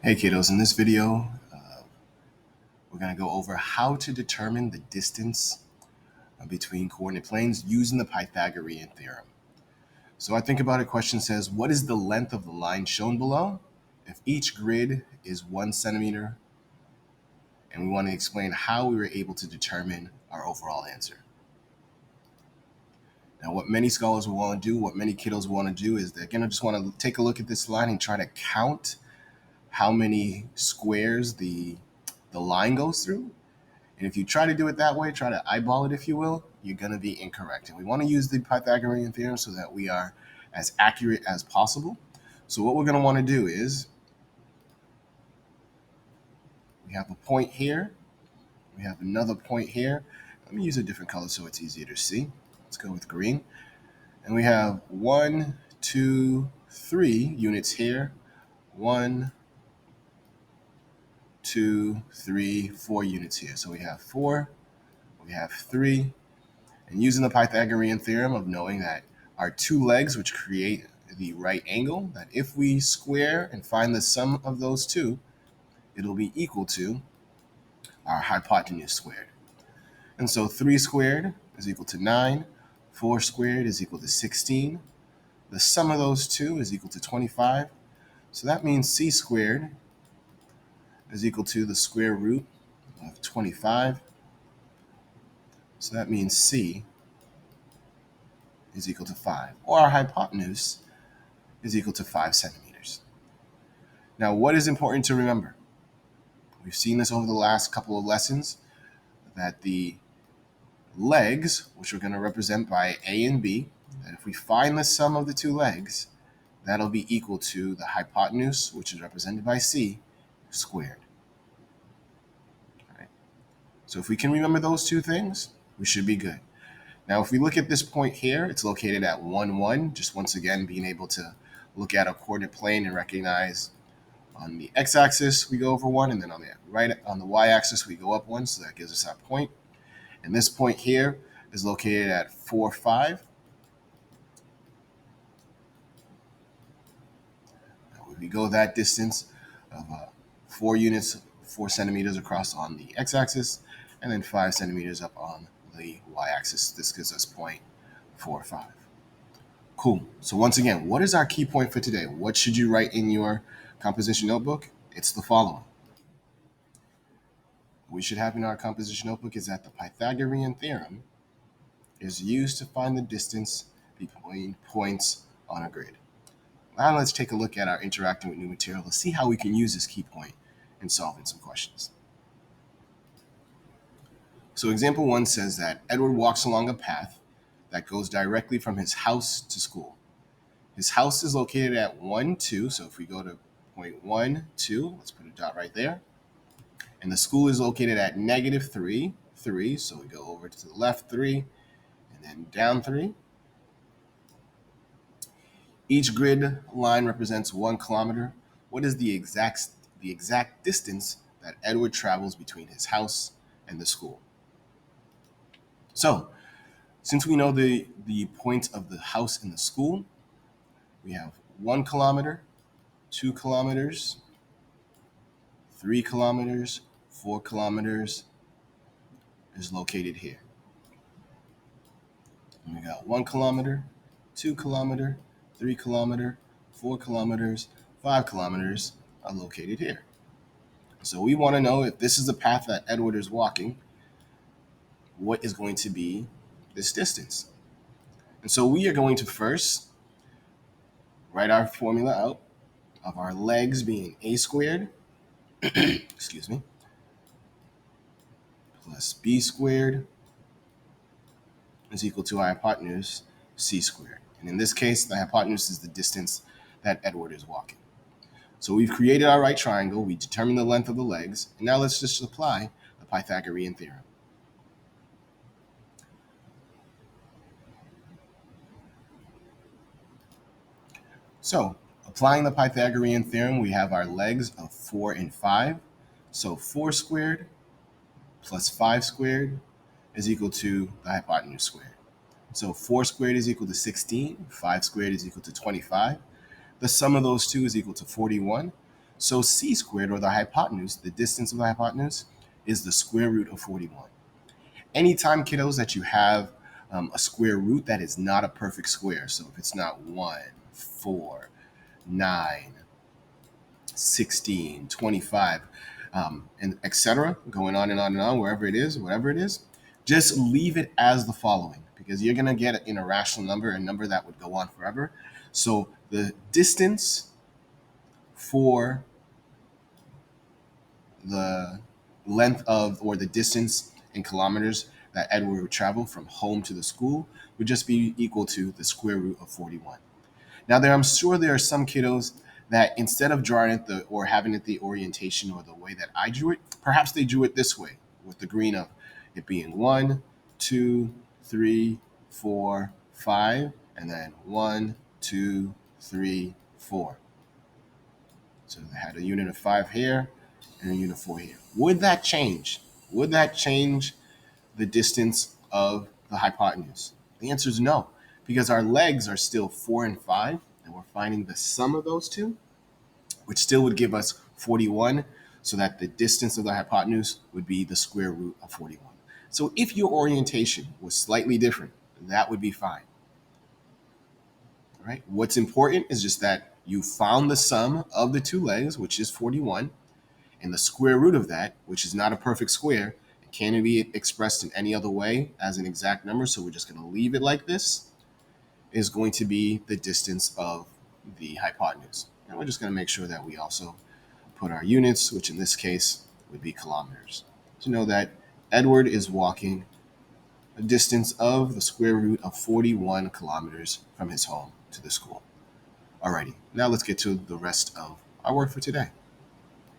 Hey kiddos, in this video, we're going to go over how to determine the distance between coordinate planes using the Pythagorean theorem. So I think about it, question says, what is the length of the line shown below if each grid is 1 centimeter? And we want to explain how we were able to determine our overall answer. Now, what many scholars will want to do, what many kiddos want to do is they're going to just want to take a look at this line and try to count how many squares the line goes through. And if you try to do it that way, try to eyeball it, if you will, you're going to be incorrect. And we want to use the Pythagorean theorem so that we are as accurate as possible. So what we're going to want to do is we have a point here. We have another point here. Let me use a different color so it's easier to see. Let's go with green. And we have 1, 2, 3 units here. 1, 2, 3, 4 units here. So we have 4, we have 3. And using the Pythagorean theorem of knowing that our two legs, which create the right angle, that if we square and find the sum of those two, it'll be equal to our hypotenuse squared. And so 3 squared is equal to 9, 4 squared is equal to 16. The sum of those two is equal to 25. So that means c squared is equal to the square root of 25. So that means c is equal to 5, or our hypotenuse is equal to 5 centimeters. Now, what is important to remember? We've seen this over the last couple of lessons, that the legs, which we're going to represent by A and B, that if we find the sum of the two legs, that'll be equal to the hypotenuse, which is represented by C, squared. All right. So if we can remember those two things, we should be good. Now, if we look at this point here, it's located at 1, 1, just once again being able to look at a coordinate plane and recognize on the x-axis we go over 1, and then on the y-axis we go up 1, so that gives us that point. And this point here is located at 4, 5. Now, if we go that distance of 4 units, 4 centimeters across on the x-axis, and then 5 centimeters up on the y-axis, this gives us 0.45. Cool. So once again, what is our key point for today? What should you write in your composition notebook? It's the following. What we should have in our composition notebook is that the Pythagorean theorem is used to find the distance between points on a grid. Now let's take a look at our interacting with new material to see how we can use this key point in solving some questions. So example 1 says that Edward walks along a path that goes directly from his house to school. His house is located at 1, 2, so if we go to point 1, 2, let's put a dot right there. And the school is located at negative 3, 3, so we go over to the left 3, and then down 3. Each grid line represents 1 kilometer. What is the exact distance that Edward travels between his house and the school? So, since we know the points of the house and the school, we have 1 kilometer, 2 kilometers, 3 kilometers, 4 kilometers is located here. And we got 1 kilometer, 2 kilometer, 3 kilometer, 4 kilometers, 5 kilometers are located here. So we want to know if this is the path that Edward is walking, what is going to be this distance? And so we are going to first write our formula out of our legs being a squared, excuse me, plus b squared is equal to our hypotenuse, c squared. And in this case, the hypotenuse is the distance that Edward is walking. So we've created our right triangle, we determined the length of the legs, and now let's just apply the Pythagorean theorem. So, applying the Pythagorean theorem, we have our legs of 4 and 5. So 4 squared plus 5 squared is equal to the hypotenuse squared. So 4 squared is equal to 16, 5 squared is equal to 25. The sum of those two is equal to 41. So c squared, or the hypotenuse, the distance of the hypotenuse, is the square root of 41. Anytime, kiddos, that you have a square root that is not a perfect square, so if it's not 1, 4, 9, 16, 25, and etc., going on and on and on, wherever it is, whatever it is, just leave it as the following, because you're going to get an irrational number, a number that would go on forever. So the distance for the length of, or the distance in kilometers that Edward would travel from home to the school would just be equal to the square root of 41. Now, I'm sure there are some kiddos that instead of drawing it or having it the orientation or the way that I drew it, perhaps they drew it this way, with the green of it being 1, 2, 3, 4, 5, and then 1, 2, 3, 4. So they had a unit of 5 here and a unit of 4 here. Would that change? Would that change the distance of the hypotenuse? The answer is no, because our legs are still 4 and 5, and we're finding the sum of those two, which still would give us 41, so that the distance of the hypotenuse would be the square root of 41. So if your orientation was slightly different, that would be fine. All right? What's important is just that you found the sum of the two legs, which is 41, and the square root of that, which is not a perfect square, it can't be expressed in any other way as an exact number, so we're just going to leave it like this, is going to be the distance of the hypotenuse. And we're just going to make sure that we also put our units, which in this case would be kilometers. So know that Edward is walking a distance of the square root of 41 kilometers from his home to the school. Alrighty, now let's get to the rest of our work for today.